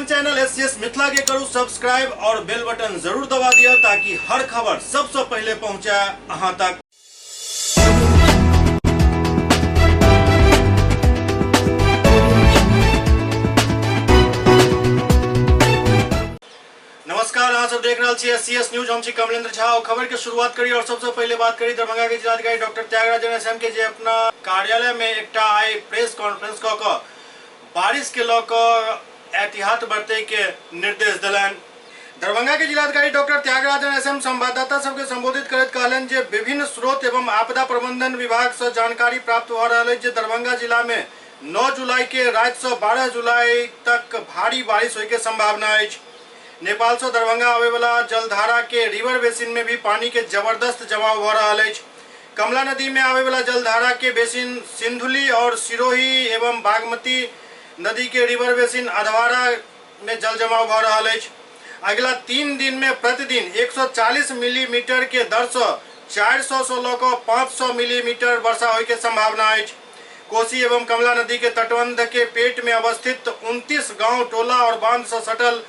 अपन channel SCS Mithila के करू subscribe और बेल बटन जरूर दबा दिया ताकि हर खबर सबसे पहले पहुंचे अहां तक। नमस्कार, आप सब देख रहे हैं एससीएस न्यूज। हम छी कमलेंद्र झा और खबर की शुरुआत करी और सबसे पहले बात करी दरभंगा के जिलाधिकारी डॉक्टर त्यागराजन एसएम के जे अपना कार्यालय में एक आई प्रेस कॉन्फ्रेंस क बारिश के लौकर एहतियात बरते के निर्देश दिलन। दरभंगा के जिलाधिकारी डॉक्टर त्यागराजन एसएम संवाददाता सबके संबोधित करत कहलन जे विभिन्न स्रोत एवं आपदा प्रबंधन विभाग से जानकारी प्राप्त हो रहा है जे दरभंगा जिला में 9 जुलाई के रात से 12 जुलाई तक भारी बारिश होने की संभावना है। नेपाल से दरभंगा आवे वाला जलधारा के रिवर बेसिन में भी पानी के जबरदस्त जमाव हो रहा है। कमला नदी में आवे वाला जलधारा के बेसिन सिंधुली और सिरोही एवं बागमती नदी के रिवर बेसिन अधवारा में जल जमाव हो रहा है। अगला 3 दिन में प्रतिदिन 140 मिलीमीटर के दर से 400 से लेकर 500 मिलीमीटर वर्षा होने की संभावना है। कोसी एवं कमला नदी के तटबंध के पेट में अवस्थित 29 गांव, टोला और बांध से सटल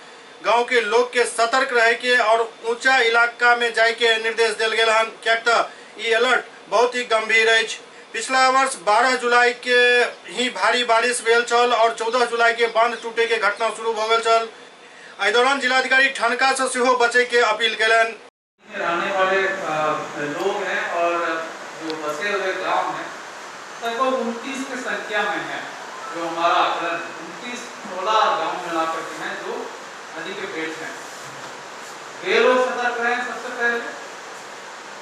गांव के लोग के सतर्क रहे के और ऊंचा इलाका में जाए के निर्देश दिल गए हन। क्या ये अलर्ट बहुत ही गंभीर है। पिछला वर्ष 12 जुलाई के ही भारी बारिश भेल छल और 14 जुलाई के बांध टूटे के घटना शुरू हो गए छल। एहि दौरान जिलाधिकारी ठनका से सेहो बचे के अपील कलन। रहने वाले लोग हैं और जो बसे हुए गांव हैं लगभग 29 की संख्या में है। जो हमारा आकलन 29 टोला गांव मिलाकर के हैं जो नदी के पेट हैं। वे लोग सतर्क रहे सबसे पहले।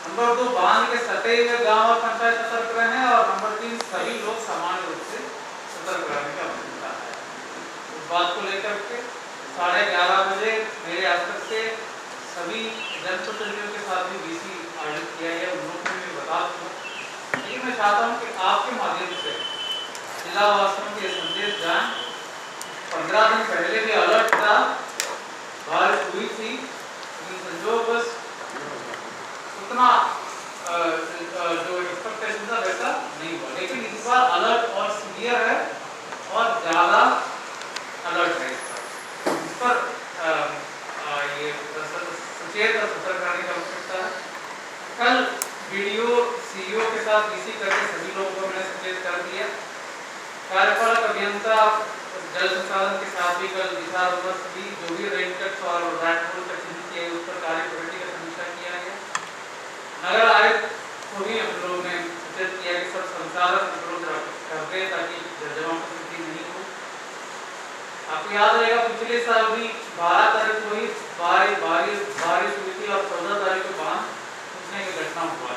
नंबर 2, बांध के सटे हुए गांव और पंचायत सतर्क रहे और नंबर 3, सभी लोग सामान्य रूप से सतर्क रहने का आवश्यकता है। इस बात को लेकर के 11:30 बजे मेरे स्तर से सभी जनप्रतिनिधियों के साथ भी बीसी आयोजित किया गया। उन लोगों ने भी बता दूंगा, लेकिन मैं चाहता हूँ कि आपके माध्यम से जिलावासियों के संदेश जाएं। 15 दिन पहले भी अलर्ट था, बारिश हुई थी, लेकिन संजोग बस उतना जो एक्सपेक्टेशन था वैसा नहीं हुआ। लेकिन इस बार अलर्ट और सीवियर है और ज्यादा अलर्ट है। इस पर ये सचेत और सतर्क रहने की आवश्यकता है। कल वीडियो सीईओ के साथ बीसी करके सभी लोगों को मैंने सचेत कर दिया। कार्यपालक अभियंता जल संसाधन के साथ भी कल दिशा निर्देश भी जो भी रेनकट्स और रैटहोल का चिन्हित किया उस पर कार्य प्रगति का समीक्षा किया गया। नगर आयुक्त को भी हम लोगों ने सचेत किया कि सब संसाधन उपलब्ध करते हैं ताकि जल की स्थिति नहीं हो। आपको याद रहेगा पिछले साल भी 12 तारीख को ही बारिश हुई थी और 14 तारीख को बांध टूटने की घटना हुआ।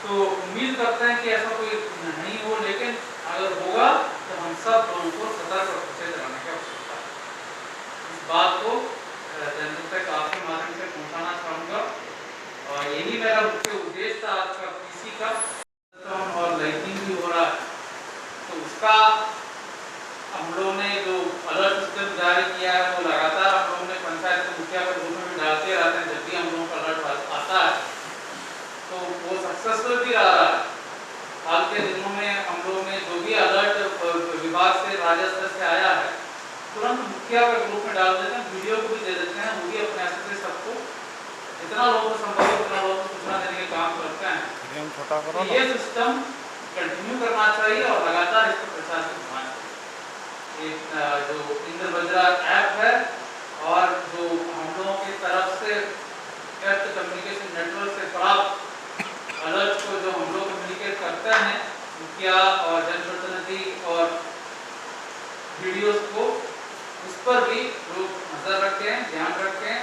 तो उम्मीद करते हैं कि ऐसा कोई नहीं हो, लेकिन अगर होगा तो हम सब लोगों को सतर्क और सचेत रहने की आवश्यकता है। इस बात को जनता तक आपके माध्यम से पहुंचाना चाहूँगा और यही मेरा मुख्य उद्देश्य था आज का पीसी का। और लाइटिंग भी हो रहा है तो उसका हम लोगों ने जो अलर्ट सिस्टम जारी किया है वो लगातार हम लोगों ने पंचायत के मुखिया के रूप में भी डालते रहते हैं। जब भी हम लोगों का अलर्ट आता है तो वो सक्सेसफुल भी रहा है। हाल के दिनों में हम लोगों ने जो भी अलर्ट विभाग से राज्य स्तर से आया है तुरंत मुखिया के ग्रुप में डाल देते हैं, वीडियो को भी दे देते हैं। वो भी अपने ऐसे से सबको जितना लोगों को संभव उतना लोगों को सूचना देने का काम करते हैं। तो ये सिस्टम कंटिन्यू करना चाहिए और लगातार इसको प्रचार करना चाहिए। जो इंद्र वज्रा ऐप है और जो हम लोगों की तरफ से एर्थ कम्युनिकेशन नेटवर्क से प्राप्त अलर्ट को जो हम लोग कम्युनिकेट करते हैं मुखिया और जनप्रतिनिधि और वीडियोस को, उस पर भी लोग नजर रखें, ध्यान रखें,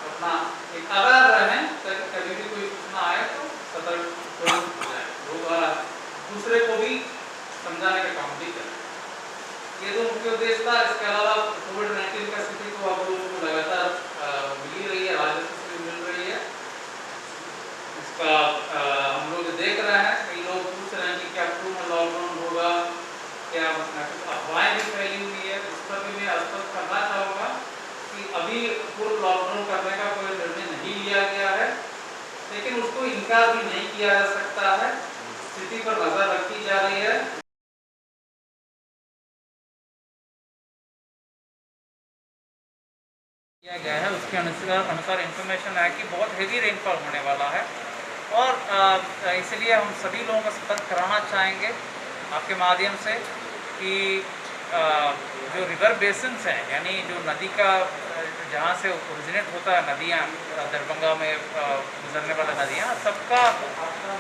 अपना एक अवेयर रहें ताकि कभी भी कोई सूचना आए तो सतर्क हो जाए। लोग दूसरे को भी समझाने का काम भी करें। ये तो मुख्य उद्देश्य था। इसके अलावा कोविड-19 का स्थिति तो आप लोगों को लगातार मिल रही है, राजस्व से भी मिल रही है। इसका हम लोग देख रहे हैं, कई लोग पूछ रहे हैं कि क्या पूर्ण लॉकडाउन होगा, क्या कुछ अफवाहें भी फैली हुई है। इस पर भी मैं स्पष्ट करना चाहूँगा कि अभी पूर्ण लॉकडाउन करने का कोई निर्णय नहीं लिया गया है, लेकिन उसको इनकार भी नहीं किया जा सकता है। स्थिति पर नजर रखी जा रही है। किया गया है उसके अनुसार इंफॉर्मेशन है कि बहुत हेवी रेनफॉल होने वाला है और इसलिए हम सभी लोगों को सतर्क कराना चाहेंगे आपके माध्यम से कि जो रिवर बेसिन्स हैं यानी जो नदी का जहाँ से ओरिजिनेट होता है नदियाँ दरभंगा में गुजरने वाला नदियाँ सबका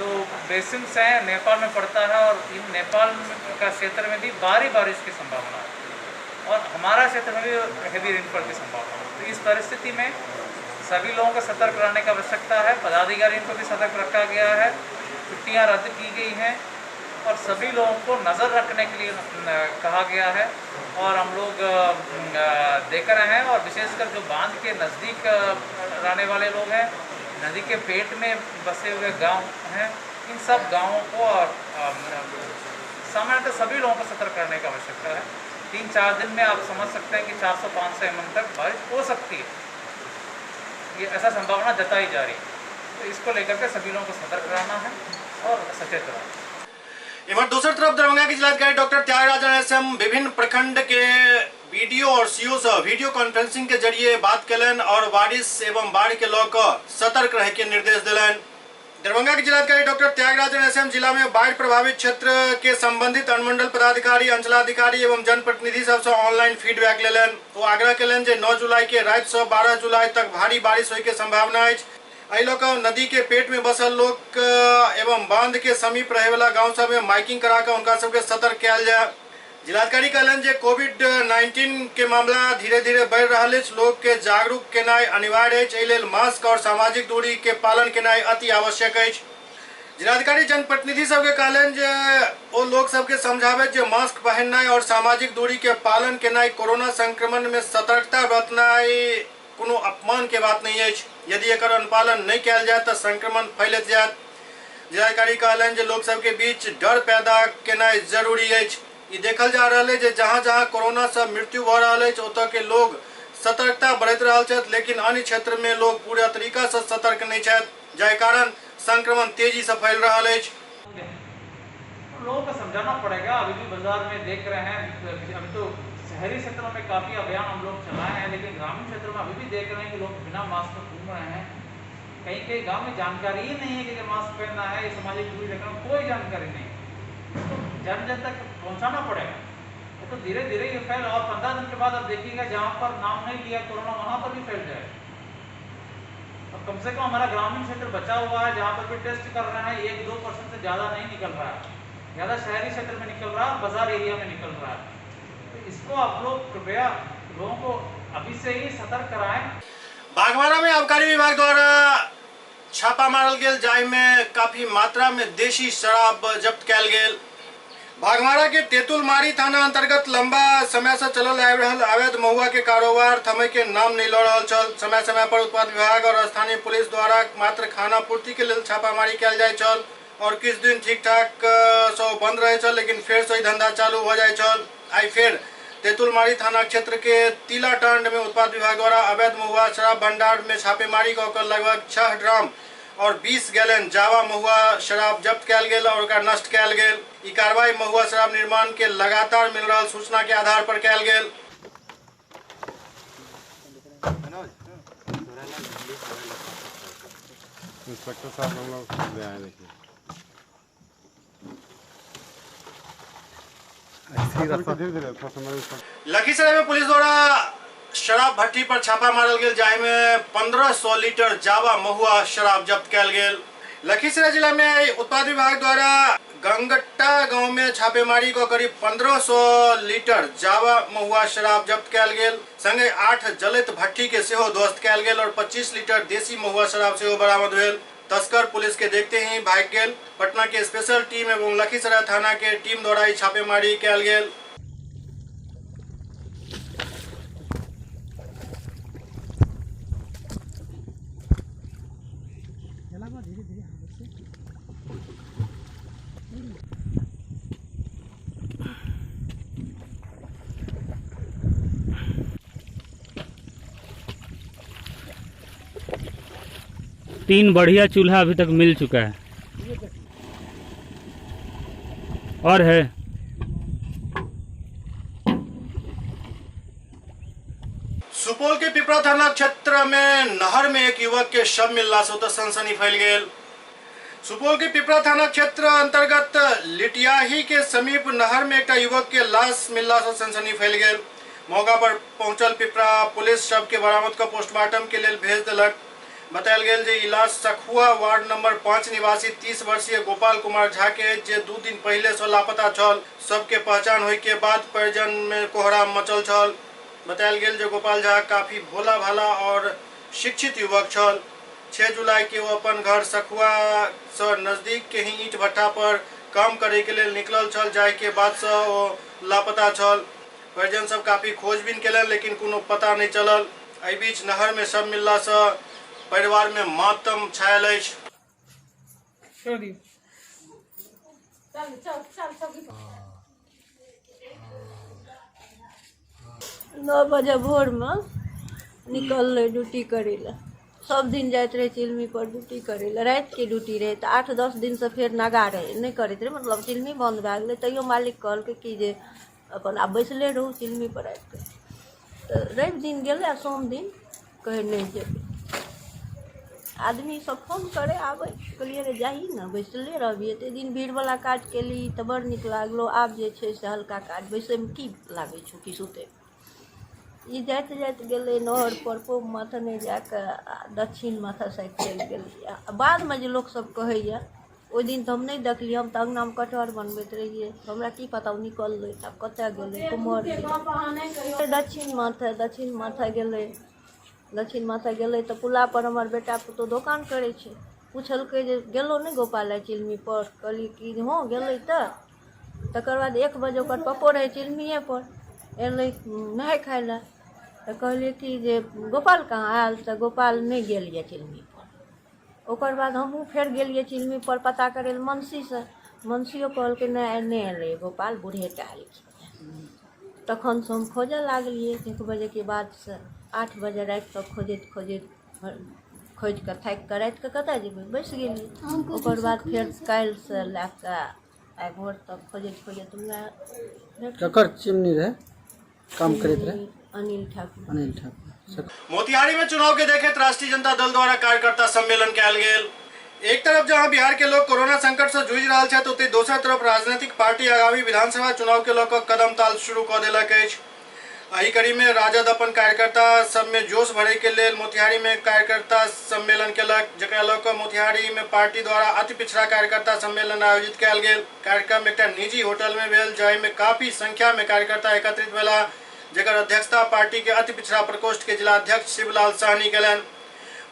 जो बेसिन्स हैं नेपाल में पड़ता है और इन नेपाल का क्षेत्र में भी बारिश की संभावना है और हमारा क्षेत्र में भी हेवी रेनफॉल की संभावना है। तो इस परिस्थिति में सभी लोगों को सतर्क रहने की आवश्यकता है। पदाधिकारियों को भी सतर्क रखा गया है, छुट्टियाँ रद्द की गई हैं और सभी लोगों को नज़र रखने के लिए कहा गया है और हम लोग देख रहे हैं और विशेषकर जो बांध के नज़दीक रहने वाले लोग हैं, नदी के पेट में बसे हुए गांव हैं, इन सब गांवों को और सामान्यतः सभी लोगों को सतर्क करने की आवश्यकता है। 3-4 दिन में आप समझ सकते हैं कि 400-500 mm तक बारिश हो सकती है, ये ऐसा संभावना जताई जा रही है। तो इसको लेकर के सभी लोगों को सतर्क रहना है और सचेत रहना। इधर दूसरी तरफ दरभंगा के जिलाधिकारी डॉक्टर त्यागराजन एसएम विभिन्न प्रखंड के वीडियो और सीओ से वीडियो कॉन्फ्रेंसिंग के जरिए बात कलन और बारिश एवं बाढ़ के लऽ कऽ सतर्क रहे के निर्देश दिलन। दरभंगा के जिलाधिकारी डॉक्टर त्यागराजन एसएम जिला में बाढ़ प्रभावित क्षेत्र के संबंधित अनुमंडल पदाधिकारी, अंचलाधिकारी एवं जनप्रतिनिधि सब से ऑनलाइन फीडबैक लेलन। वो आग्रह कलन जे 9 जुलाई के रात से 12 जुलाई तक भारी बारिश होय के संभावना है। एहि लऽ कऽ नदी के पेट में बसल लोग एवं बांध के समीप रहे वाला गाँव सब में माइकिंग करा कर उनका सबके सतर्क किया जाए। जिलाधिकारी कहलन जे कोविड-19 के मामला धीरे धीरे बढ़ रहा है, लोग के जागरूक केनाइ अनिवार्य है, एहि लेल मास्क और सामाजिक दूरी के पालन केनाइ अति आवश्यक है। जिलाधिकारी जनप्रतिनिधि सबके कहलन जे ओ लोग सबके समझावे जे मास्क पहननाइ और सामाजिक दूरी के पालन केनाइ कोरोना संक्रमण में सतर्कता बरतनाइ कोनो अपमान के बात नहीं है। यदि एकर अनुपालन नहीं किया जाए तो संक्रमण फैलत जाए। जिलाधिकारी कहलन जे लोग सबके बीच डर पैदा केनाइ जरूरी है। ये देखल जा रहा है जे जहाँ जहाँ कोरोना से मृत्यु भ रहा है ओतऽ के लोग सतर्कता बरत रहा है, लेकिन अन्य क्षेत्र में लोग पूरा तरीका से सतर्क नहीं है, जाहि कारण संक्रमण तेजी से फैल रहा है। लोगों को समझाना पड़ेगा। अभी भी बाजार में देख रहे हैं, अभी तो शहरी क्षेत्रों में काफी अभियान हम लोग चलाए हैं, लेकिन ग्रामीण क्षेत्रों में अभी भी देख रहे हैं कि लोग बिना मास्क के घूम रहे हैं। कहीं कहीं गांव में जानकारी ही नहीं है कि मास्क पहनना है, सामाजिक दूरी रखना, कोई जानकारी नहीं। तो जन जन तक पहुंचाना पड़ेगा, तो धीरे धीरे ये फैल और 15 दिन के बाद अब देखिएगा जहाँ पर नाम नहीं लिया कोरोना वहां पर भी फैल जाए। अब कम से कम हमारा ग्रामीण क्षेत्र बचा हुआ है, जहाँ पर भी टेस्ट कर रहे हैं 1-2% से ज्यादा नहीं निकल रहा है, ज्यादा शहरी क्षेत्र में निकल रहा है, बाजार एरिया में निकल रहा है। तो इसको आप लोग कृपया लोगों को अभी से ही सतर्क कराएं। बागवाड़ा में आबकारी विभाग द्वारा छापा मारल गेल, जाहि में काफी मात्रा में देशी शराब जब्त कैल गेल। बागवाड़ा के तेतुलमारी थाना अंतर्गत लंबा समय से चलल आबि रहल अवैध महुआ के कारोबार थमे के नाम नहीं लऽ रहल छल। समय समय पर उत्पाद विभाग और स्थानीय पुलिस द्वारा मात्र खाना पूर्ति के लिए छापामारी कैल जाय छल और किछ दिन ठीक ठाक सो बंद रहे छल, लेकिन फिर से धंधा चालू हो जाय छल। आई फिर तेतुलमारी थाना क्षेत्र के तिलाटांड में उत्पाद विभाग द्वारा अवैध महुआ शराब भंडार में छापेमारी कर लगभग 6 ड्रम और 20 गैलन जावा महुआ शराब जब्त कैल गेल और नष्ट कैल गेल। ई कार्रवाई महुआ शराब निर्माण के लगातार मिल रहा सूचना के आधार पर कैल गेल। इंस्पेक्टर साहब हम लोग ले आए, देखिए लखीसराय में पुलिस द्वारा शराब भट्टी पर छापा मारल गेल, जाहि में 1500 लीटर जावा महुआ शराब जब्त कैल गेल। लखीसराय जिला में उत्पाद विभाग द्वारा गंगट्टा गांव में छापेमारी को करीब 1500 लीटर जावा महुआ शराब जब्त कैल गेल। संगे 8 जलित भट्टी के सेहो ध्वस्त कैल गेल और 25 लीटर देसी महुआ शराब सेहो बरामद भेल। तस्कर पुलिस के देखते ही भाग गेल। पटना के स्पेशल टीम एवं लखीसराय थाना के टीम द्वारा ही छापेमारी कैल गेल। तीन बढ़िया चूल्हा अभी तक मिल चुका है और है। सुपौल के पिपरा थाना क्षेत्र में नहर में एक युवक के शव मिलला से सनसनी फैल गई। सुपौल के पिपरा थाना क्षेत्र अंतर्गत लिटियाही के समीप नहर में एक युवक के लाश मिलला से सनसनी फैल गई। मौका पर पहुंचल पिपरा पुलिस शव के बरामद कर पोस्टमार्टम के लिए भेज दिलक। बतायल गेल जे इलाज सखुआ वार्ड नंबर 5 निवासी 30 वर्षीय गोपाल कुमार झा के जे 2 दिन पहले से लापता छल। सबके पहचान होय के बाद परिजन में कोहराम मचल छल। बतायल गेल जे गोपाल झा काफी भोला भाला और शिक्षित युवक छल। 6 जुलाई के वो अपन घर सखुआ से नजदीक के ही ईंट भट्टा पर काम करे के लिए निकलल छल। जाय के बाद से वो लापता छल। परिजन सब काफी खोजबीन केलन लेकिन कोनो पता नहीं चलल। एहि बीच नहर में शव मिलला से परिवार में मातम छायल अछि। 9 बजे भोर में निकल ड्यूटी करे ला। सब दिन जाते रहे चिलमी पर ड्यूटी करे ला। रात के ड्यूटी रहे तो 8-10 दिन से फिर नगा रहे नहीं करते रहे, मतलब चिलमी बंद भए गेलै। तैयो मालिक कहलकै कि जे अपन आब बैसले रहू चिलमी पर आबि कऽ। तो रवि दिन गेलै आ सोम दिन कहे नहीं जेबै। आदमी सब फोन करे आबे, कहलिए रे जाही ना बैसले रहबी, एते दिन भीड़ वाला काज केली तो बड़ नीक लागलो। आब जे छै से हल्का काज बैसे में की लागे छौ कि सुते। ई जाते जाते गेले नहर पर पूब माथा नहीं जाके दक्षिण माथा साइड चलि गेलिए। बाद में जो लोग सब कहैया ओहि दिन तो हम नहीं देखलिए, हम तो अंगना में कटहर बनबैत रहिए, हमरा की पता निकललै तब कतऽ गेलै कुम्हर। दक्षिण माथा गेलै तो पुला पर हमर बेटा पुतौ दोकान करे छै। पूछलकै जे गेलो नहीं गोपाल चिलमी पर, कहली कि हाँ गेलै तऽ। तकर बाद 1 बजे ओकर पप्पो रहे चिलमिए पर, एलै नहाय खाय लए। तो कहलिए कि जे गोपाल कहाँ आयल, तो गोपाल नहीं गेल यऽ चिलमी पर। ओकर बाद हमहूँ फेर गेलिए चिलमी पर पता करे मनसी से। मनसियो कहलकै नहीं एलै गोपाल, बूढ़े टा एलखिन। तखन से हम खोजऽ लागलिए 1 बजे के बाद से 8 बजे रात तक खोजैत खोज के थाकि के रात के कतऽ जेबै, बैस गेलिए। ओकर बाद फिर काल्हि से लए कऽ आइ भोर तक खोजैत ककर चिमनी रहे काम करते रहे? अनिल ठाकुर। मोतिहारी में चुनाव के देखते राष्ट्रीय जनता दल द्वारा कार्यकर्ता सम्मेलन कयल गेल। एक तरफ जहां बिहार के लोग कोरोना संकट से जूझ रहा है, तो दोसर तरफ राजनीतिक पार्टी आगामी विधानसभा चुनाव के लऽ कदम ताल शुरू कऽ देलक अछि। एहि कड़ी में राजद अपन कार्यकर्ता सब में जोश भरे के लिए मोतिहारी में कार्यकर्ता सम्मेलन केलक, जकरा लऽ कऽ मोतिहारी में पार्टी द्वारा अति पिछड़ा कार्यकर्ता सम्मेलन आयोजित कयल गेल। कार्यक्रम एक निजी होटल में भेल, जाहि में काफी संख्या में कार्यकर्ता एकत्रित भेला, जकर अध्यक्षता पार्टी के अति पिछड़ा प्रकोष्ठ के जिला अध्यक्ष शिवलाल साहनी केलन।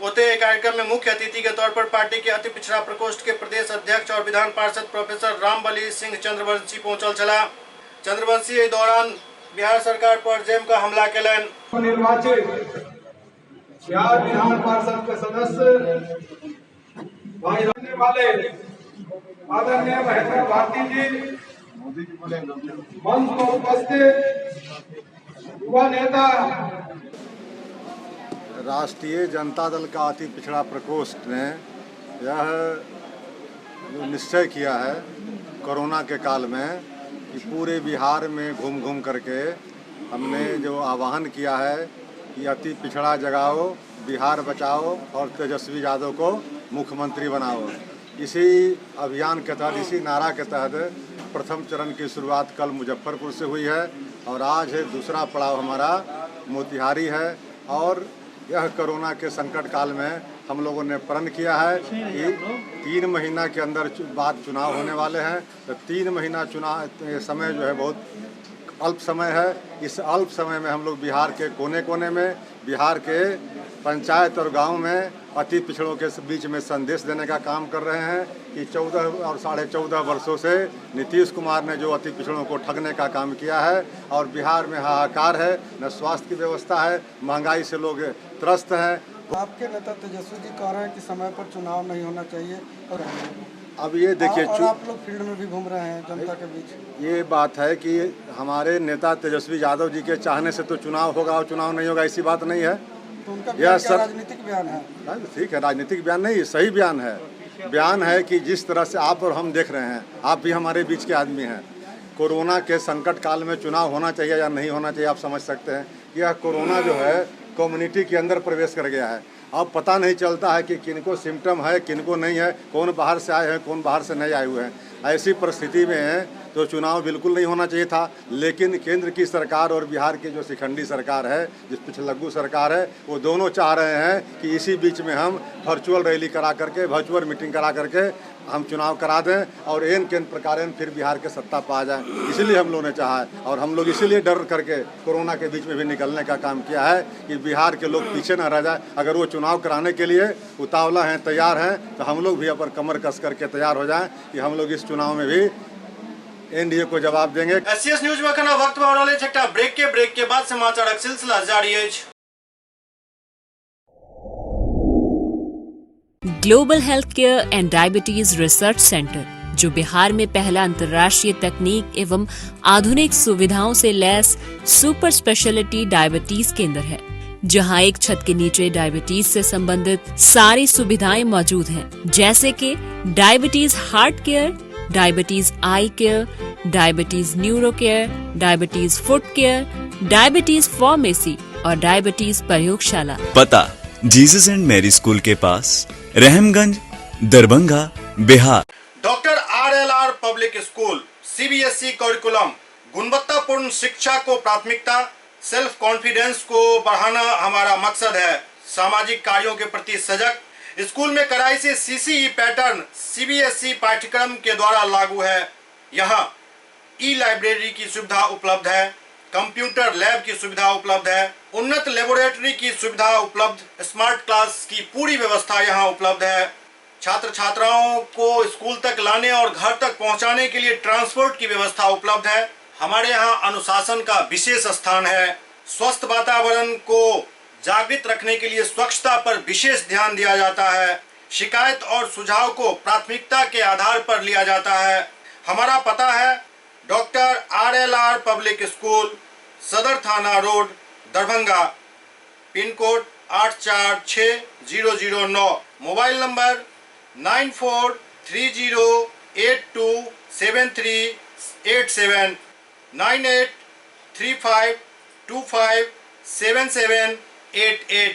ओते कार्यक्रम में मुख्य अतिथि के तौर पर पार्टी के अति पिछड़ा प्रकोष्ठ के प्रदेश अध्यक्ष और विधान पार्षद प्रोफेसर रामबली सिंह चंद्रवंशी पहुंचल छला। चंद्रवंशी एहि दौरान बिहार सरकार पर जम का हमला केलन। निर्वाचित बिहार विधान पार्षद के सदस्य भाई रहने वाले आदरणीय महेंद्र भारती जी, मंच पर उपस्थित युवा नेता, राष्ट्रीय जनता दल का अति पिछड़ा प्रकोष्ठ ने यह निश्चय किया है कोरोना के काल में कि पूरे बिहार में घूम घूम करके हमने जो आह्वान किया है कि अति पिछड़ा जगाओ, बिहार बचाओ और तेजस्वी यादव को मुख्यमंत्री बनाओ। इसी अभियान के तहत, इसी नारा के तहत प्रथम चरण की शुरुआत कल मुजफ्फरपुर से हुई है और आज है दूसरा पड़ाव हमारा मोतिहारी है। और यह कोरोना के संकट काल में हम लोगों ने प्रण किया है कि 3 महीना के अंदर बाद चुनाव होने वाले हैं। तो 3 महीना चुनाव समय जो है बहुत अल्प समय है। इस अल्प समय में हम लोग बिहार के कोने कोने में, बिहार के पंचायत और गांव में अति पिछड़ों के बीच में संदेश देने का काम कर रहे हैं कि 14 और 14.5 वर्षों से नीतीश कुमार ने जो अति पिछड़ों को ठगने का काम किया है और बिहार में हाहाकार है, न स्वास्थ्य की व्यवस्था है, महंगाई से लोग त्रस्त हैं। आपके नेता तेजस्वी जी कह रहे हैं कि समय पर चुनाव नहीं होना चाहिए और अब ये देखिए, और आप लोग फील्ड में भी घूम रहे हैं जनता के बीच। ये बात है कि हमारे नेता तेजस्वी यादव जी के चाहने से तो चुनाव होगा और चुनाव नहीं होगा, ऐसी बात नहीं है। तो उनका यह राजनीतिक बयान है। ठीक है, राजनीतिक बयान नहीं, सही बयान है। बयान है कि जिस तरह से आप और हम देख रहे हैं, आप भी हमारे बीच के आदमी हैं, कोरोना के संकट काल में चुनाव होना चाहिए या नहीं होना चाहिए आप समझ सकते हैं। कि यह कोरोना जो है कम्युनिटी के अंदर प्रवेश कर गया है। अब पता नहीं चलता है कि किनको सिम्टम है किनको नहीं है, कौन बाहर से आए हैं कौन बाहर से नहीं आए हुए हैं। ऐसी परिस्थिति में तो चुनाव बिल्कुल नहीं होना चाहिए था, लेकिन केंद्र की सरकार और बिहार की जो शिखंडी सरकार है, जिस पिछलग्गू सरकार है, वो दोनों चाह रहे हैं कि इसी बीच में हम वर्चुअल रैली करा करके, वर्चुअल मीटिंग करा करके हम चुनाव करा दें और एन प्रकार फिर बिहार के सत्ता पा जाए। इसलिए हम लोगों ने चाहा है और हम लोग इसीलिए डर करके कोरोना के बीच में भी निकलने का काम किया है कि बिहार के लोग पीछे न रह जाए। अगर वो चुनाव कराने के लिए उतावला हैं, तैयार हैं, तो हम लोग भी अपन कमर कस करके तैयार हो जाएं कि हम लोग इस चुनाव में भी एनडीए को जवाब देंगे। एससीएस न्यूज में खाना वक्त में होने वाले छठा ब्रेक के बाद समाचार का सिलसिला जारी है। Global health care and diabetes research centre, जो बिहार में पहला अंतर्राष्ट्रीय तकनीक एवं आधुनिक सुविधाओं से लैस सुपर स्पेशलिटी डायबिटीज केंद्र है, जहां एक छत के नीचे डायबिटीज से संबंधित सारी सुविधाएं मौजूद हैं, जैसे कि diabetes heart care, diabetes eye care, diabetes neuro care, diabetes foot care, diabetes pharmacy और डायबिटीज प्रयोगशाला। पता जीसस एंड मैरी स्कूल के पास, Rahamganj, Darbhanga, Bihar. Doctor RLR public school CBSE curriculum, गुणवत्तापूर्ण शिक्षा को प्राथमिकता, सेल्फ कॉन्फिडेंस को बढ़ाना हमारा मकसद है। सामाजिक कार्यों के प्रति सजग। स्कूल में कड़ाई से CCE पैटर्न CBSE पाठ्यक्रम के द्वारा लागू है। यहाँ ई-लाइब्रेरी की सुविधा उपलब्ध है, कंप्यूटर लैब की सुविधा उपलब्ध है, उन्नत लेबोरेटरी की सुविधा उपलब्ध, स्मार्ट क्लास की पूरी व्यवस्था यहाँ उपलब्ध है। छात्र छात्राओं को स्कूल तक लाने और घर तक पहुँचाने के लिए ट्रांसपोर्ट की व्यवस्था उपलब्ध है। हमारे यहाँ अनुशासन का विशेष स्थान है। स्वस्थ वातावरण को जागृत रखने के लिए स्वच्छता पर विशेष ध्यान दिया जाता है। शिकायत और सुझाव को प्राथमिकता के आधार पर लिया जाता है। हमारा पता है डॉक्टर RLR पब्लिक स्कूल, सदर थाना road, Darbhanga, pin code 846009, mobile number 9430827387, 9835257788।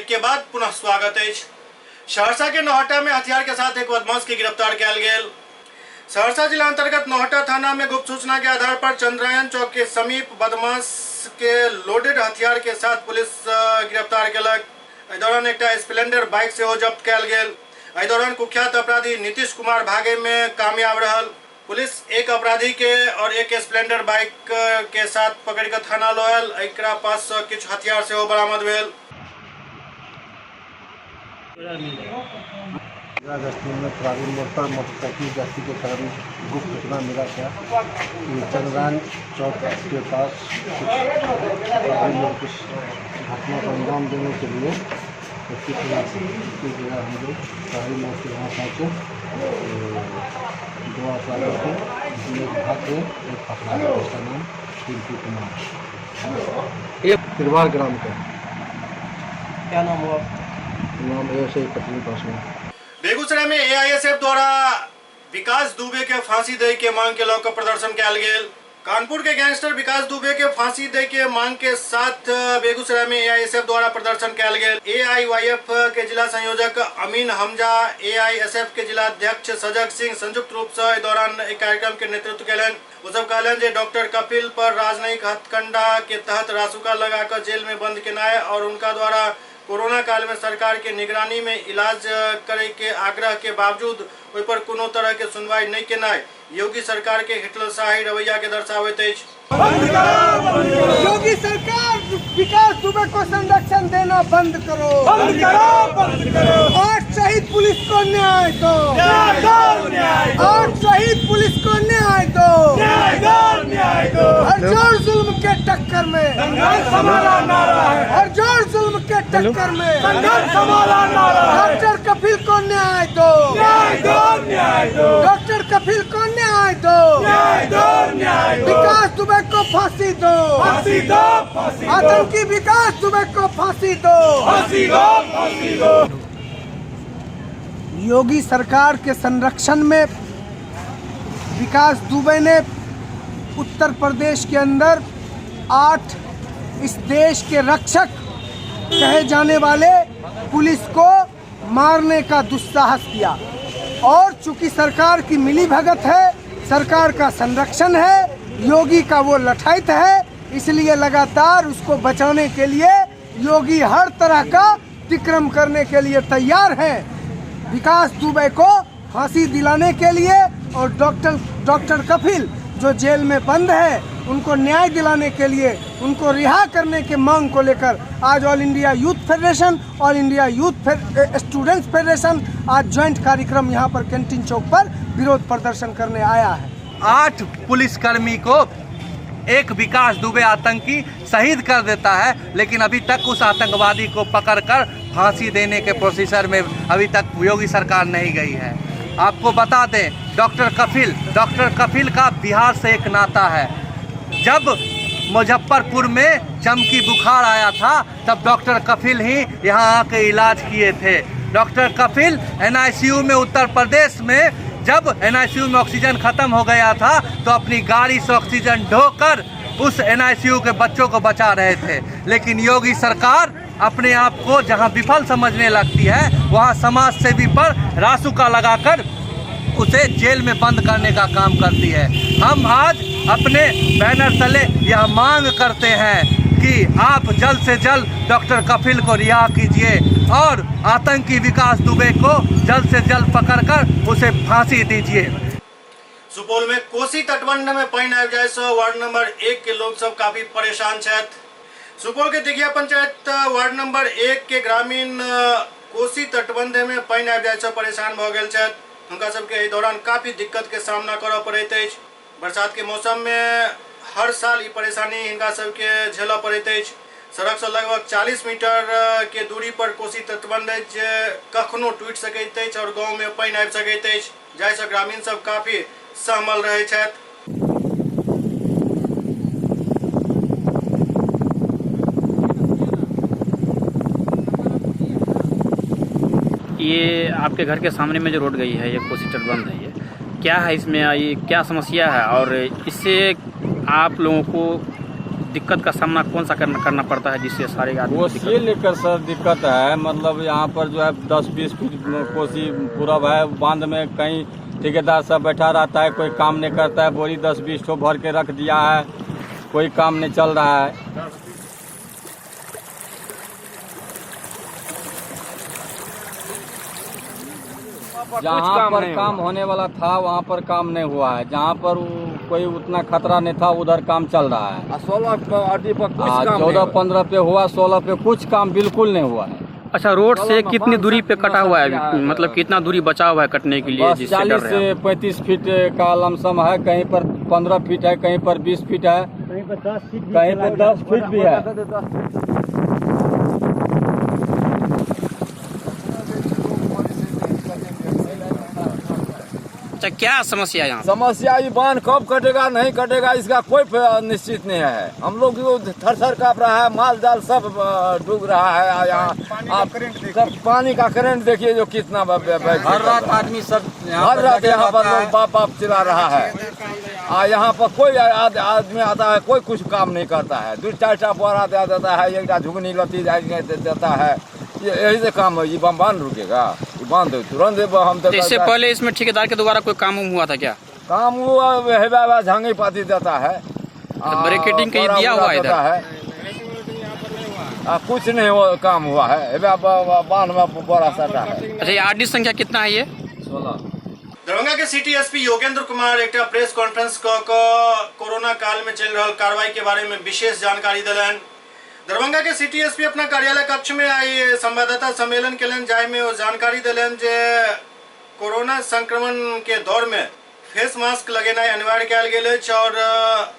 के बाद पुनः स्वागत है। सहरसा के नौहट्टा में हथियार के साथ एक बदमाश की गिरफ्तार किया गया। सहरसा जिला अंतर्गत नौहट्टा थाना में गुप्त सूचना के आधार पर चंद्रायन चौक के समीप बदमाश के लोडेड हथियार के साथ पुलिस गिरफ्तार केलक। एहि दौरान एक स्प्लेंडर बाइक से जब्त किया गया। एहि दौरान कुख्यात अपराधी नीतीश कुमार भागे में कामयाब रहल। पुलिस एक अपराधी के और एक स्प्लेंडर बाइक के साथ पकड़ कर थाना लायल। एकरा पास किछु हथियार से बरामद भेल। में प्रावीण मोटरसाइकिल जब्ती के कारण गुप्त सूचना मिला था कि चंद्रायन चौक के पास कुछ घटना को अंजाम देने के लिए उसकी की जगह हम लोग प्रावीण मोड़ के वहाँ पहुँचे। दो अपराधों को जिसमें एक भाग एक पकड़ा गया, उसका नाम पिंटू कुमार, ये तिरवार ग्राम का। क्या नाम हुआ? नाम ऐसे ही पत्नी पास में। बेगूसराय में AISF द्वारा विकास दुबे के फांसी दे के मांग के लौक प्रदर्शन किया गेल। कानपुर के गैंगस्टर विकास दुबे के फांसी दे के मांग के साथ बेगूसराय में एआईएसएफ द्वारा प्रदर्शन किया गया। एआईवाईएफ के जिला संयोजक अमीन हमजा, एआईएसएफ के जिला अध्यक्ष सजग सिंह संयुक्त रूप से इस दौरान एक कार्यक्रम के नेतृत्व कलन। वो सब कहलन जे डॉक्टर कपिल पर राजनयिक हथकंडा के तहत रासुका लगाकर जेल में बंद किया है और उनका द्वारा कोरोना काल में सरकार के निगरानी में इलाज करे के आग्रह के बावजूद ओहि पर कोनो तरह के सुनवाई नहीं केना योगी सरकार के हिटलरशाही रवैया के दर्शावैत अछि। योगी सरकार विकास दुबे को संरक्षण देना बंद करो, बंद करो, बंद करो। 8 शहीद पुलिस को न्याय दो, न्याय दो, न्याय दो। 8 शहीद पुलिस को न्याय दो, न्याय दो, न्याय दो। हर जोर जुल्म के टक्कर में संघर्ष हमारा नारा है, हर जोर जुल्म के टक्कर में संघर्ष हमारा नारा है। डॉक्टर कपिल को न्याय दो, न्याय दो, न्याय दो। डॉक्टर कपिल को न्याय दो, न्याय दो, न्याय दो। विकास दुबे को फांसी दो, फांसी दो, फांसी दो। आतंकी विकास दुबे को फांसी दो, फांसी दो, फांसी दो। योगी सरकार के संरक्षण में विकास दुबे ने उत्तर प्रदेश के अंदर 8 इस देश के रक्षक कहे जाने वाले पुलिस को मारने का दुस्साहस किया और चूंकि सरकार की मिलीभगत है, सरकार का संरक्षण है, योगी का वो लठाइत है, इसलिए लगातार उसको बचाने के लिए योगी हर तरह का विक्रम करने के लिए तैयार है। विकास दुबे को फांसी दिलाने के लिए और डॉक्टर कपिल जो जेल में बंद है उनको न्याय दिलाने के लिए, उनको रिहा करने के मांग को लेकर आज all India youth federation, all India youth students federation आज ज्वाइंट कार्यक्रम यहाँ पर कैंटीन चौक पर विरोध प्रदर्शन करने आया है। 8 पुलिसकर्मी को एक विकास दुबे आतंकी शहीद कर देता है, लेकिन अभी तक उस आतंकवादी को पकड़कर फांसी देने के प्रोसीजर में अभी तक योगी सरकार नहीं गई है। आपको बता दें, डॉक्टर कपिल का बिहार से एक नाता है। जब मुजफ्फरपुर में चमकी बुखार आया था तब डॉक्टर कपिल ही यहाँ आके इलाज किए थे। डॉक्टर कपिल एनआईसीयू में उत्तर प्रदेश में जब एनआईसीयू में ऑक्सीजन खत्म हो गया था तो अपनी गाड़ी से ऑक्सीजन ढोकर उस एनआईसीयू के बच्चों को बचा रहे थे। लेकिन योगी सरकार अपने आप को जहां विफल समझने लगती है वहां समाज सेवी पर रासुका लगाकर उसे जेल में बंद करने का काम करती है। हम आज अपने बैनर तले यह मांग करते हैं कि आप जल्द से जल्द डॉक्टर कपिल को रिहा कीजिए और आतंकी विकास दुबे को जल्द से जल्द पकड़कर उसे फांसी दीजिए। सुपौल में कोसी तटबंध में पानी आबि जाय से वार्ड नंबर 1 के लोग सब काफी परेशान छथि। सुपौल के दिघिया पंचायत वार्ड नंबर 1 के ग्रामीण कोसी तटबंध में पानी आबि जाय से परेशान भ गेल छथि। हुनका सबके एहि दौरान काफी दिक्कत के सामना करऽ पड़ैत अछि। बरसात के मौसम में हर साल ई परेशानी हिनका सबके झेलऽ पड़ैत अछि। सड़क से लगभग 40 मीटर के दूरी पर कोसी तटबंध अछि जे कखनो टूटि सकैत अछि और गाँव में पानि आबि सकैत अछि, जाहिसँ ग्रामीण सब काफी सहमल रहै छथि। ये आपके घर के सामने में जो रोड गई है, ये कोसी तटबंध है, ये क्या है, इसमें ये क्या समस्या है और इससे आप लोगों को दिक्कत का सामना कौन सा करना पड़ता है जिससे सारे आदमी वो ये लेकर सर दिक्कत है, मतलब यहाँ पर जो है 10-20 फीट कोसी पूरा है, बांध में कहीं ठेकेदार सब बैठा रहता है, कोई काम नहीं करता है, बोरी 10-20 ठो भर के रख दिया है, कोई काम नहीं चल रहा है। जहाँ पर काम होने वाला था वहाँ पर काम नहीं हुआ है, जहाँ पर कोई उतना खतरा नहीं था उधर काम चल रहा है। 14-15 पे हुआ, 16 पे कुछ काम बिल्कुल नहीं हुआ है। अच्छा, रोड से कितनी दूरी पे कटा हुआ है अभी? मतलब कितना दूरी बचा हुआ है कटने के लिए? 40 से 35 फीट का लमसम है, कहीं पर 15 फीट है, कहीं पर 20 फीट है, कहीं पर 10 फीट भी है। अच्छा, क्या समस्या है यहाँ? समस्या ये बांध कब कटेगा नहीं कटेगा इसका कोई निश्चित नहीं है। हम लोग थर काँप रहा है, माल जाल सब डूब रहा है। यहाँ सब पानी का करंट देखिए जो कितना हर रात आदमी सब हर रात यहाँ पर लोग बाप चिल्ला रहा है। यहाँ पर कोई आदमी आता है, कोई कुछ काम नहीं करता है। 2-4 बोरा दे देता है, एक झुगनी लती देता है, यही से काम है। ये बांध रुकेगा, बांध तुरंत हम। तो इससे पहले इसमें ठेकेदार के द्वारा कोई काम हुआ था क्या? काम हुआ झांगी पाती देता है, बैरिकेडिंग कहीं दिया हुआ है? कुछ नहीं वो काम हुआ है, बांध में बोरा सटा है। अच्छा, ये आरडी संख्या कितना है? ये 16। दरभंगा के सिटी एसपी योगेंद्र कुमार एक प्रेस कॉन्फ्रेंस कोरोना काल में चल रहा कार्रवाई के बारे में विशेष जानकारी दिलन। दरभंगा के सिटी एसपी अपना कार्यालय कक्ष में आई संवाददाता सम्मेलन के लिए जाय में जानकारी दिलन जे कोरोना संक्रमण के दौर में फेस मास्क लगेनाइ अनिवार्य कयल गेल अछि और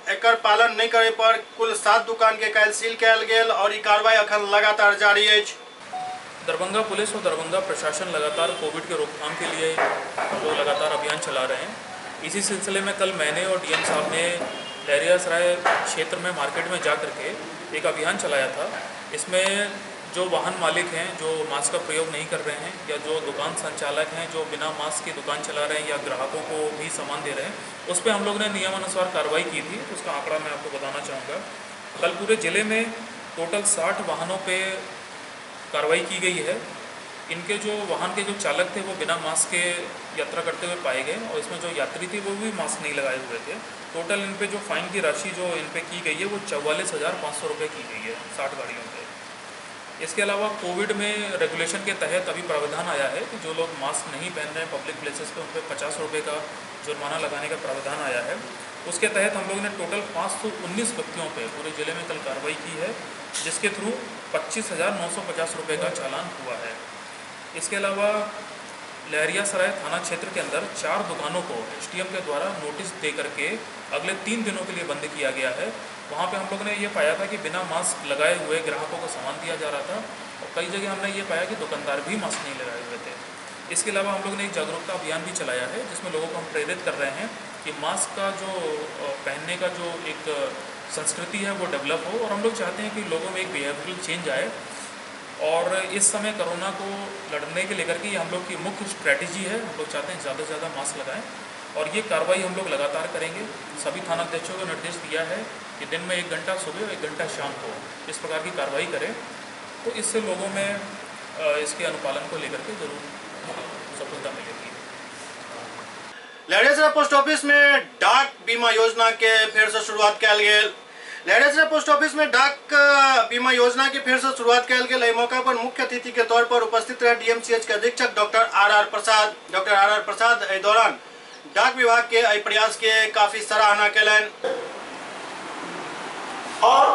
एकर पालन नहीं करे पर कुल 7 दुकान के काल्हि सील कयल गेल और ई कार्रवाई अखन लगातार जारी अछि। दरभंगा पुलिस और दरभंगा प्रशासन लगातार कोविड के रोकथाम के लिए हम लोग लगातार अभियान चला रहे हैं। इसी सिलसिले में कल मैंने और डीएम साहब ने लहरियासराय क्षेत्र में मार्केट में जा करके एक अभियान चलाया था। इसमें जो वाहन मालिक हैं जो मास्क का प्रयोग नहीं कर रहे हैं या जो दुकान संचालक हैं जो बिना मास्क की दुकान चला रहे हैं या ग्राहकों को भी सामान दे रहे हैं, उस पर हम लोग ने नियमानुसार कार्रवाई की थी। उसका आंकड़ा मैं आपको बताना चाहूँगा। कल पूरे ज़िले में टोटल 60 वाहनों पे कार्रवाई की गई है। इनके जो वाहन के जो चालक थे वो बिना मास्क के यात्रा करते हुए पाए गए और इसमें जो यात्री थे वो भी मास्क नहीं लगाए हुए थे। टोटल इन पे जो फाइन की राशि जो इन पे की गई है वो 44,500 रुपये की गई है 60 गाड़ियों पे। इसके अलावा कोविड में रेगुलेशन के तहत अभी प्रावधान आया है कि जो लोग मास्क नहीं पहन रहे हैं पब्लिक प्लेसेस पे उन पर 50 रुपये का जुर्माना लगाने का प्रावधान आया है। उसके तहत हम लोगों ने टोटल 519 व्यक्तियों पे पूरे ज़िले में कल कार्रवाई की है, जिसके थ्रू 25,950 रुपये का चालान हुआ है। इसके अलावा लहरियासराय थाना क्षेत्र के अंदर 4 दुकानों को एसडीएम के द्वारा नोटिस दे करके अगले 3 दिनों के लिए बंद किया गया है। वहाँ पे हम लोगों ने ये पाया था कि बिना मास्क लगाए हुए ग्राहकों को सामान दिया जा रहा था और कई जगह हमने ये पाया कि दुकानदार भी मास्क नहीं लगाए हुए थे। इसके अलावा हम लोग ने एक जागरूकता अभियान भी चलाया है जिसमें लोगों को हम प्रेरित कर रहे हैं कि मास्क का जो पहनने का जो एक संस्कृति है वो डेवलप हो और हम लोग चाहते हैं कि लोगों में एक बिहेवियरल चेंज आए। और इस समय कोरोना को लड़ने के लेकर के हम लोग की मुख्य स्ट्रैटेजी है। हम लोग चाहते हैं ज़्यादा से ज़्यादा मास्क लगाएं और ये कार्रवाई हम लोग लगातार करेंगे। सभी थानाध्यक्षों को निर्देश दिया है कि दिन में 1 घंटा सुबह और 1 घंटा शाम को इस प्रकार की कार्रवाई करें, तो इससे लोगों में इसके अनुपालन को लेकर के जरूर सफलता मिलेगी। लहरियासराय पोस्ट ऑफिस में डाक बीमा योजना के फिर से शुरुआत कयल गेल। लहरियासराय पोस्ट ऑफिस में डाक बीमा योजना की फिर से शुरुआत कयल गेल। एहि मौका पर मुख्य अतिथि के तौर पर उपस्थित रहे डीएमसीएच के अधीक्षक डॉक्टर आर प्रसाद। डॉक्टर आर प्रसाद एहि दौरान डाक विभाग के एहि प्रयास के काफी सराहना कयलनि। और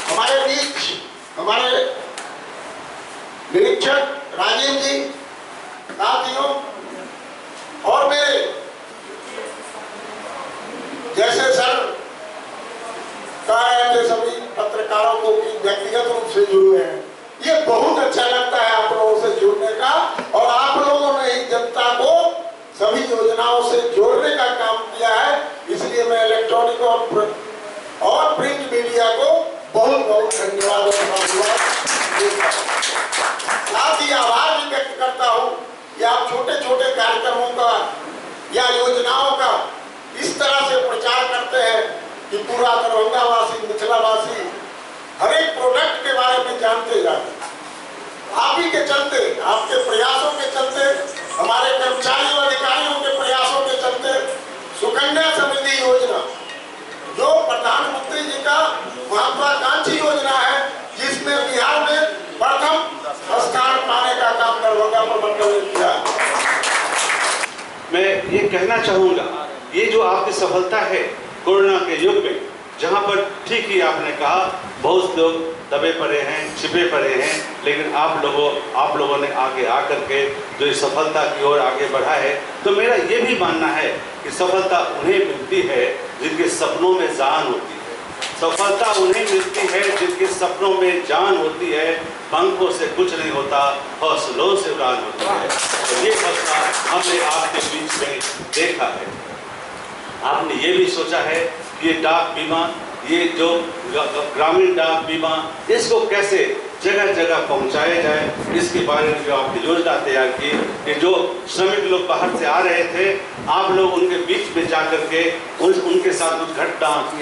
हमारे बीच हमारे निरीक्षक राजीव जी, साथियों और मेरे जैसे सर के सभी पत्रकारों को व्यक्तिगत रूप से जुड़े हैं। ये बहुत अच्छा लगता है आप लोगों से जुड़ने का और आप लोगों ने ही जनता को सभी योजनाओं से जोड़ने का काम किया है। इसलिए मैं इलेक्ट्रॉनिक और प्रिंट मीडिया को बहुत बहुत धन्यवाद और साथ ही आभार भी व्यक्त करता हूँ कि आप छोटे छोटे कार्यक्रमों का या योजनाओं का इस तरह से प्रचार करते हैं कि पूरा दरभंगा वासी, मिथिला वासी हर एक प्रोडक्ट के बारे में जानते जाते। आप ही के चलते, आपके प्रयासों के चलते, हमारे कर्मचारियों अधिकारियों के प्रयासों के चलते सुकन्या समृद्धि योजना जो प्रधानमंत्री जी का महत्वाकांक्षी योजना है, जिसमें बिहार में प्रथम स्थान पाने का काम दरभंगा प्रमंडल ने किया। मैं ये कहना चाहूँगा, ये जो आपकी सफलता है कोरोना के युग में, जहाँ पर ठीक ही आपने कहा बहुत लोग दबे पड़े हैं, छिपे पड़े हैं, लेकिन आप लोगों ने आगे आकर के जो इस सफलता की ओर आगे बढ़ा है, तो मेरा ये भी मानना है कि सफलता उन्हें मिलती है जिनके सपनों में जान होती है। सफलता उन्हें मिलती है जिनके सपनों में जान होती है। पंखों से कुछ नहीं होता, हौसलों से उड़ान होती है। तो ये हौसला हमने आपके बीच में देखा है। आपने ये भी सोचा है कि ये डाक बीमा ये जो ग्रामीण डाक बीमा इसको कैसे जगह जगह पहुंचाया जाए, इसके बारे में जो आपकी योजना तैयार की कि जो श्रमिक लोग बाहर से आ रहे थे, आप लोग उनके बीच में जाकर के उनके साथ कुछ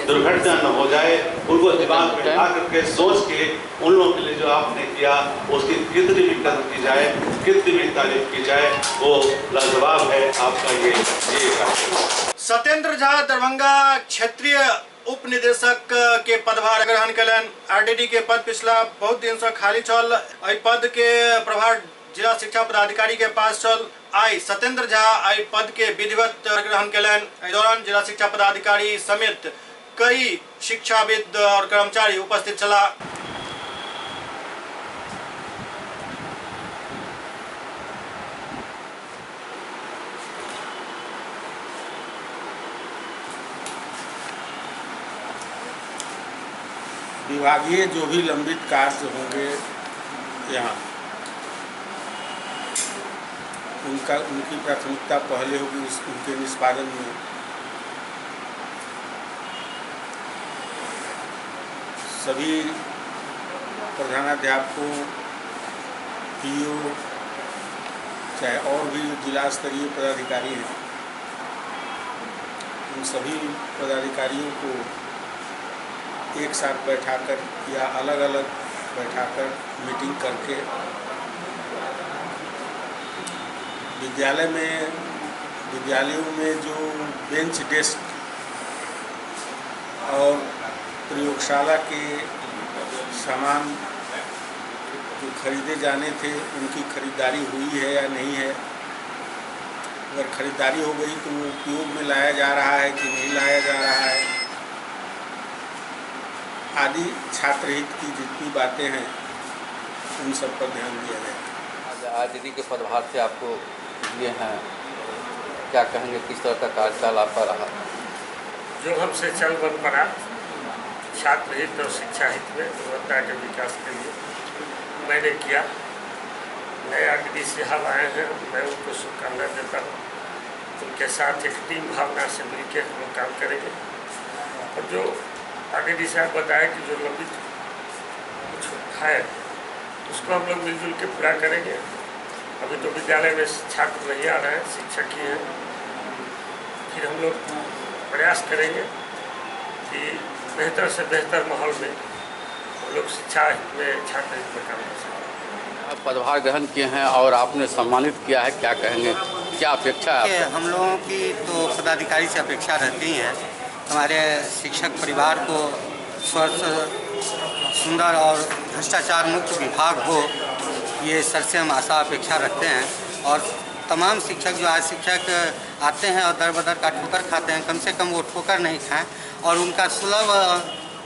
दुर्घटना न हो जाए, उनको दिमाग में ला करके सोच के उन लोगों के लिए जो आपने किया उसकी कितनी भी कदर की जाए, कितनी भी तारीफ की जाए, वो लाजवाब है आपका ये कार्यक्रम। सत्येंद्र झा दरभंगा क्षेत्रीय उप निदेशक के पदभार ग्रहण कलन। आरडीडी के पद पिछला बहुत दिन से खाली चल, पद के प्रभार जिला शिक्षा पदाधिकारी के पास चल। आई सत्येंद्र झा आई पद के विधिवत ग्रहण कलन। दौरान जिला शिक्षा पदाधिकारी समेत कई शिक्षाविद और कर्मचारी उपस्थित चला। विभागीय जो भी लंबित कार्य होंगे यहाँ, उनकी प्राथमिकता पहले होगी उनके निष्पादन में। सभी प्रधानाध्यापकों, पीओ, चाहे और भी जिला स्तरीय पदाधिकारी हैं, उन सभी पदाधिकारियों को एक साथ बैठाकर या अलग अलग बैठाकर मीटिंग करके विद्यालयों में जो बेंच डेस्क और प्रयोगशाला के सामान जो खरीदे जाने थे उनकी खरीदारी हुई है या नहीं है, अगर खरीदारी हो गई तो वो उपयोग में लाया जा रहा है कि नहीं लाया जा रहा है, आदि छात्र हित की जितनी बातें हैं उन सब पर ध्यान दिया जाए। आरडीडी के पदभार से आपको लिए हैं, क्या कहेंगे, किस तरह का कार्यकाल आपका रहा? जो हमसे चल बन पड़ा छात्र हित और शिक्षा हित में गुणवत्ता के विकास के लिए मैंने किया। नए आरडीडी साहब आए हैं, मैं उनको शुभकामनाएं देता हूँ। उनके साथ एक टीम भावना से मिलकर हम लोग काम करेंगे और जो आरडीडी साहब बताया कि जो लंबित कुछ है उसको हम लोग मिलजुल के पूरा करेंगे। अभी तो विद्यालय में छात्र नहीं आ रहे हैं, शिक्षक ही हैं। फिर हम लोग प्रयास करेंगे कि बेहतर से बेहतर माहौल में हम लोग शिक्षा में छात्र हित में काम कर सकें। आप पदभार ग्रहण किए हैं और आपने सम्मानित किया है, क्या कहेंगे, क्या अपेक्षा है? हम लोगों की तो पदाधिकारी से अपेक्षा रहती है हमारे शिक्षक परिवार को स्वस्थ, सुंदर और भ्रष्टाचार मुक्त विभाग हो, ये सर से हम आशा अपेक्षा रखते हैं। और तमाम शिक्षक जो आज शिक्षक आते हैं और दर बदर का ठोकर खाते हैं, कम से कम वो ठोकर नहीं खाएं और उनका सुलभ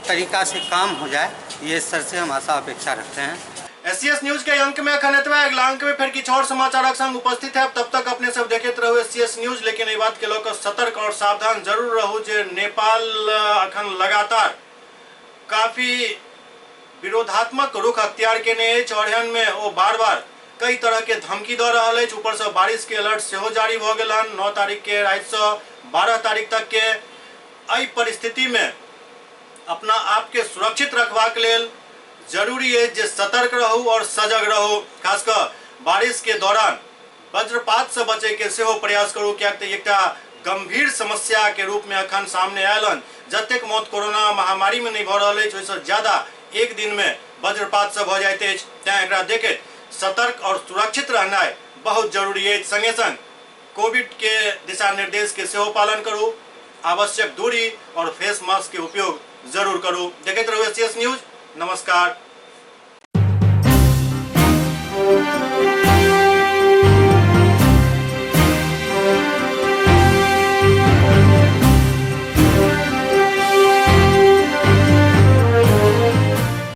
तरीका से काम हो जाए, ये सर से हम आशा अपेक्षा रखते हैं। एससीएस न्यूज के अंक में खनतवा अगला अंक में फिर किछ और समाचारक संग उपस्थित है। तब तक अपने सब देखते रहो एससीएस न्यूज, लेकिन ये बात के लोग सतर्क और सावधान जरूर रहो जे नेपाल अखन लगातार काफी विरोधात्मक रुख अख्तियार केने अछि और एहन में वो बार बार कई तरह के धमकी दे रहा है। ऊपर से बारिश के अलर्ट सेहो जारी भ गेल हन 9 तारीख के रात से 12 तारीख तक के। एहि परिस्थिति में अपना आप के सुरक्षित रखबाक लेल जरूरी है जे सतर्क रहू और सजग रहू। खासकर बारिश के दौरान वज्रपात से बचे के सेहो प्रयास करू, क्या एकटा गंभीर समस्या के रूप में अखन सामने आयल हन। जतेक मौत कोरोना महामारी में नहीं भ रहल अछि, ओहिसँ ज्यादा एक दिन में वज्रपात से भ जाइत अछि। तें एकरा देखैत सतर्क और सुरक्षित रहनाइ बहुत जरूरी है। संगे संग कोविड के दिशा निर्देश के सेहो पालन करू, आवश्यक दूरी और फेस मास्क के उपयोग जरूर करू। देखते रहो एससीएस न्यूज। नमस्कार।